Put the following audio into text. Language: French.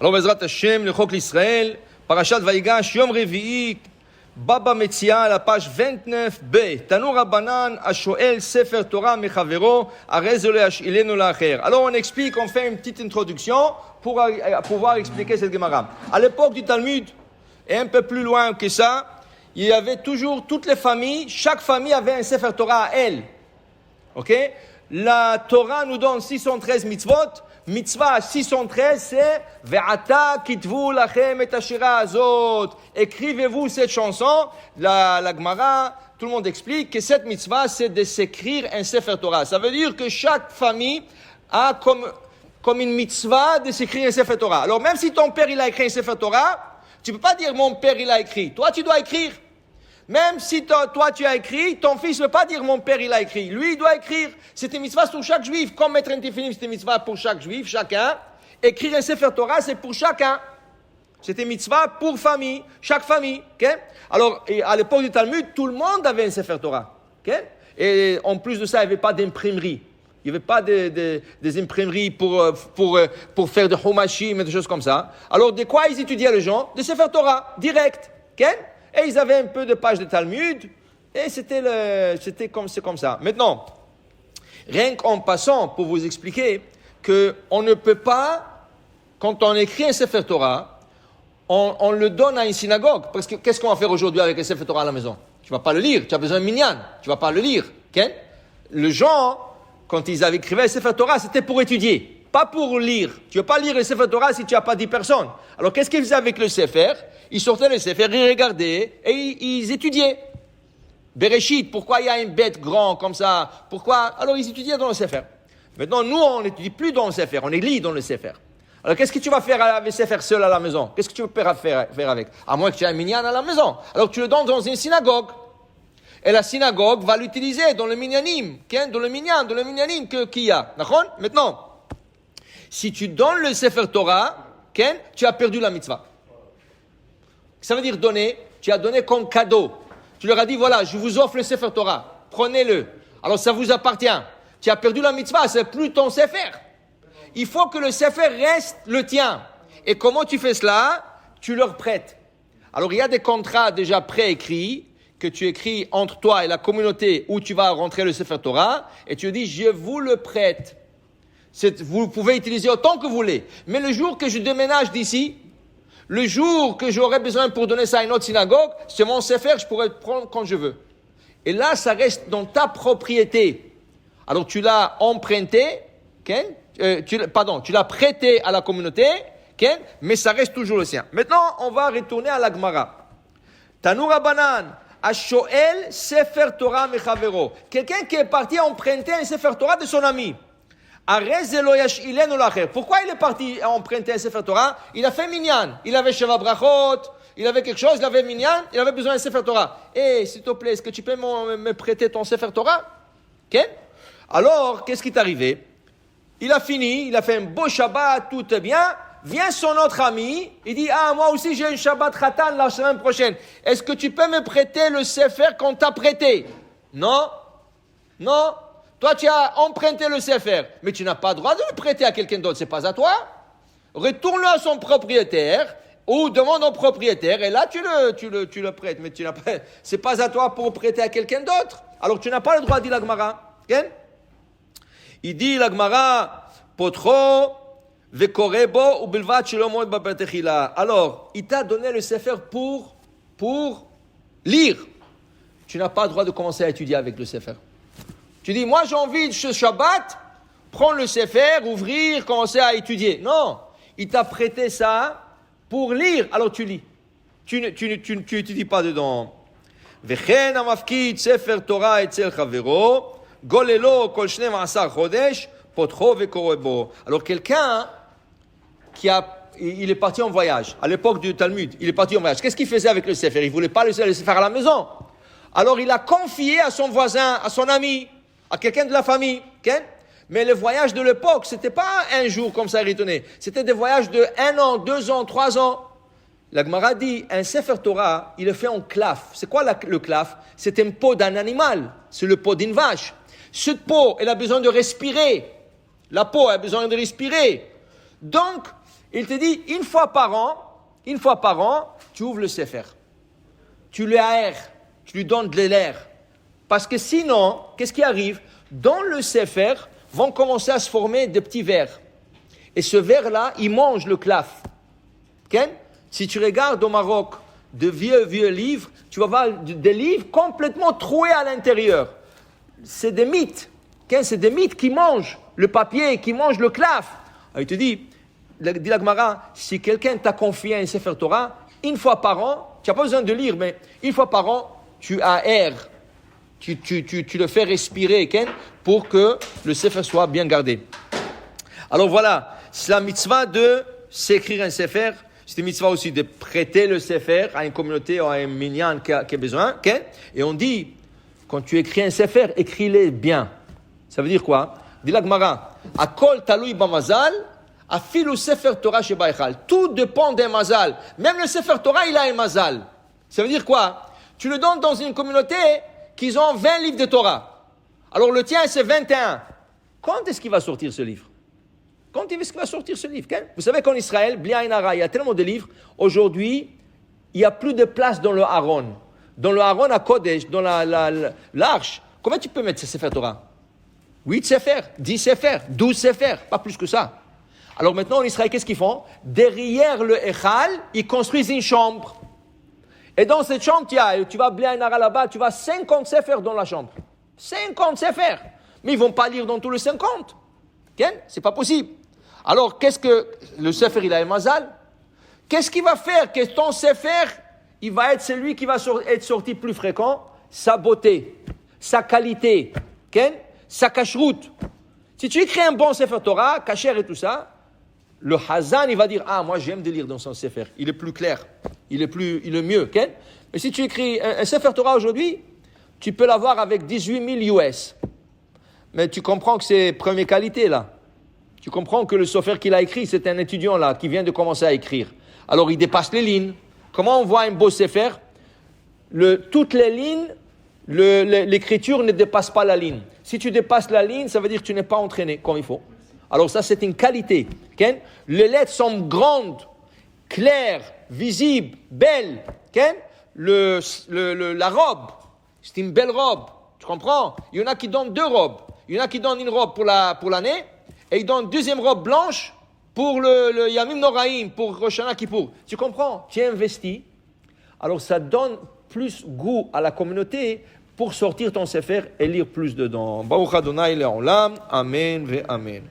Alors, Bezrat Hashem, le Chok l'Israël, Parashat Vayigash, Yom Revi'i, Baba Metzia, la page 29b. Tanu Rabbanan, Ashoel, Sefer Torah, Mechavero, Arezole, Ashilenu Lacher. Alors, on explique, on fait une petite introduction pour pouvoir expliquer cette Gemara. À l'époque du Talmud, et un peu plus loin que ça, il y avait toujours toutes les familles, chaque famille avait un Sefer Torah à elle. Ok? La Torah nous donne 613 mitzvot. Mitzvah 613, c'est Ve'ata kitvu lachem et hashira azot. Écrivez-vous cette chanson. La Gemara, tout le monde explique que cette mitzvah, c'est de s'écrire un Sefer Torah. Ça veut dire que chaque famille a comme une mitzvah de s'écrire un Sefer Torah. Alors même si ton père il a écrit un Sefer Torah, tu peux pas dire mon père il a écrit. Toi tu dois écrire. Même si toi tu as écrit, ton fils ne peut pas dire mon père il a écrit. Lui il doit écrire. C'est une mitzvah sur chaque juif. Comme mettre un tefilim, c'est une mitzvah pour chaque juif, chacun. Écrire un Sefer Torah, c'est pour chacun. C'est une mitzvah pour famille, chaque famille. Okay? Alors, à l'époque du Talmud, tout le monde avait un Sefer Torah. Okay? Et en plus de ça, il n'y avait pas d'imprimerie. Il n'y avait pas des imprimeries pour faire des humashim et des choses comme ça. Alors, de quoi ils étudiaient les gens? Des Sefer Torah, direct. Okay? Et ils avaient un peu de pages de Talmud, et c'est comme ça. Maintenant, rien qu'en passant pour vous expliquer qu'on ne peut pas, quand on écrit un Sefer Torah, on le donne à une synagogue. Parce que qu'est-ce qu'on va faire aujourd'hui avec un Sefer Torah à la maison? Tu ne vas pas le lire, tu as besoin de minyan, tu ne vas pas le lire. Okay? Les gens, quand ils avaient écrit un Sefer Torah, c'était pour étudier, pas pour lire. Tu ne veux pas lire le Sefer Torah si tu n'as pas 10 personnes. Alors qu'est-ce qu'ils faisaient avec le Sefer? Ils sortaient le Sefer, ils regardaient et ils étudiaient. Bereshit, pourquoi il y a une bête grande comme ça? Pourquoi? Alors ils étudiaient dans le Sefer. Maintenant, nous, on n'étudie plus dans le Sefer, on lit dans le Sefer. Alors qu'est-ce que tu vas faire avec le Sefer seul à la maison? Qu'est-ce que tu peux faire avec? À moins que tu aies un minyan à la maison. Alors tu le donnes dans une synagogue. Et la synagogue va l'utiliser dans le minyanim, dans le minyanim qu'il y a. D'accord? Maintenant, si tu donnes le Sefer Torah, tu as perdu la mitzvah. Ça veut dire donner, tu as donné comme cadeau. Tu leur as dit, voilà, je vous offre le Sefer Torah, prenez-le. Alors ça vous appartient. Tu as perdu la mitzvah, c'est plus ton Sefer. Il faut que le Sefer reste le tien. Et comment tu fais cela? Tu leur prêtes. Alors il y a des contrats déjà préécrits, que tu écris entre toi et la communauté où tu vas rentrer le Sefer Torah, et tu dis, je vous le prête. Vous pouvez utiliser autant que vous voulez. Mais le jour que je déménage d'ici, le jour que j'aurai besoin pour donner ça à une autre synagogue, c'est mon Sefer, je pourrai le prendre quand je veux. Et là, ça reste dans ta propriété. Alors, tu l'as emprunté, tu l'as prêté à la communauté, mais ça reste toujours le sien. Maintenant, on va retourner à la Gemara. Tanu Rabbanan, Ashoel Sefer Torah Mechavero. Quelqu'un qui est parti emprunter un Sefer Torah de son ami. Pourquoi il est parti emprunter un Sefer Torah? Il a fait minyan. Il avait Sheva Brachot, il avait quelque chose, il avait minyan, il avait besoin d'un Sefer Torah. S'il te plaît, est-ce que tu peux me prêter ton Sefer Torah? Okay? Alors, qu'est-ce qui est arrivé? Il a fini, il a fait un beau Shabbat, tout est bien. Vient son autre ami, il dit, moi aussi j'ai un Shabbat Khatan la semaine prochaine. Est-ce que tu peux me prêter le Sefer qu'on t'a prêté? Non. Toi, tu as emprunté le Sefer, mais tu n'as pas le droit de le prêter à quelqu'un d'autre. C'est pas à toi. Retourne-le à son propriétaire ou demande au propriétaire et là, tu le prêtes. Mais c'est pas à toi pour prêter à quelqu'un d'autre. Alors, tu n'as pas le droit, dit la Gemara. Okay? Il dit la Gemara, potro vekorebo ou bilvat shelo moed b'betechila. Alors, il t'a donné le Sefer pour lire. Tu n'as pas le droit de commencer à étudier avec le Sefer. Tu dis, moi j'ai envie de ce Shabbat, prendre le Sefer, ouvrir, commencer à étudier. Non, il t'a prêté ça pour lire, alors tu lis. Tu n'étudies pas dedans. Vechen amafkid Sefer Torah etzel chavero, golelo kol shneim asar chodesh, potro vekorebo. Alors quelqu'un il est parti en voyage, à l'époque du Talmud, il est parti en voyage. Qu'est-ce qu'il faisait avec le Sefer? Il voulait pas le Sefer à la maison. Alors il a confié à son voisin, à son ami, à quelqu'un de la famille, okay? Mais le voyage de l'époque, c'était pas un jour comme ça, il retournait. C'était des voyages de 1 an, 2 ans, 3 ans. La Gemara dit, un Sefer Torah, il est fait en claf. C'est quoi le claf? C'est une peau d'un animal. C'est le peau d'une vache. Cette peau, elle a besoin de respirer. La peau a besoin de respirer. Donc, Il te dit, une fois par an, tu ouvres le Sefer. Tu le aères, tu lui donnes de l'air. Parce que sinon, qu'est-ce qui arrive? Dans le Sefer, vont commencer à se former des petits vers. Et ce vers-là, il mange le claf. Okay? Si tu regardes au Maroc de vieux livres, tu vas voir des livres complètement troués à l'intérieur. C'est des mythes. Okay? C'est des mythes qui mangent le papier, qui mangent le claf. Alors, il te dit la Gemara, si quelqu'un t'a confié un Sefer Torah, une fois par an, tu n'as pas besoin de lire, mais une fois par an, tu aères, tu le fais respirer, okay? Pour que le Sefer soit bien gardé. Alors voilà, c'est la mitzvah de s'écrire un Sefer. C'est une mitzvah aussi de prêter le Sefer à une communauté ou à un minyan qui a besoin. Okay? Et on dit, quand tu écris un Sefer, écris-le bien. Ça veut dire quoi? Dit la Gemara, Akol talui bamazal, afilu Sefer Torah shebaichal. Tout dépend d'un mazal. Même le Sefer Torah, il a un mazal. Ça veut dire quoi? Tu le donnes dans une communauté qui ont 20 livres de Torah. Alors le tien, c'est 21. Quand est-ce qu'il va sortir ce livre? Quand est-ce qu'il va sortir ce livre? Vous savez qu'en Israël, Bli Ayin Hara, il y a tellement de livres. Aujourd'hui, il n'y a plus de place dans le Haron. Dans le Haron à Kodesh, dans l'arche, combien tu peux mettre ce Sefer Torah? 8 Sefer, 10 Sefer, 12 Sefer, pas plus que ça. Alors maintenant, en Israël, qu'est-ce qu'ils font? Derrière le Echal, ils construisent une chambre. Et dans cette chambre, tu vas Bli Ayin Hara là-bas, tu vas 50 Sefer dans la chambre. 50 Sefer. Mais ils ne vont pas lire dans tous les 50. C'est pas possible. Alors, qu'est-ce que le Sefer, il a un mazal? Qu'est-ce qu'il va faire que ton Sefer, il va être celui qui va être sorti plus fréquent? Sa beauté, sa qualité, sa cacheroute. Si tu écris un bon Sefer Torah, cacher et tout ça, le Hazan, il va dire, moi j'aime de lire dans son Sefer. Il est plus clair, il est mieux. Mais si tu écris un Sefer Torah aujourd'hui, tu peux l'avoir avec 18 000 US. Mais tu comprends que c'est première qualité, là. Tu comprends que le sofer qu'il a écrit, c'est un étudiant, là, qui vient de commencer à écrire. Alors, il dépasse les lignes. Comment on voit un beau sefer? Toutes les lignes, l'écriture ne dépasse pas la ligne. Si tu dépasses la ligne, ça veut dire que tu n'es pas entraîné comme il faut. Alors, ça, c'est une qualité. Okay? Les lettres sont grandes, claires, visibles, belles. Okay? La robe, c'est une belle robe. Tu comprends? Il y en a qui donnent 2 robes. Il y en a qui donnent une robe pour l'année, et ils donnent une deuxième robe blanche pour le Yamim Noraim, pour Rosh Hashanah Kippour. Tu comprends? Tu investis. Alors ça donne plus goût à la communauté pour sortir ton Sefer et lire plus dedans. Baruch Adonai le'olam. Amen ve amen.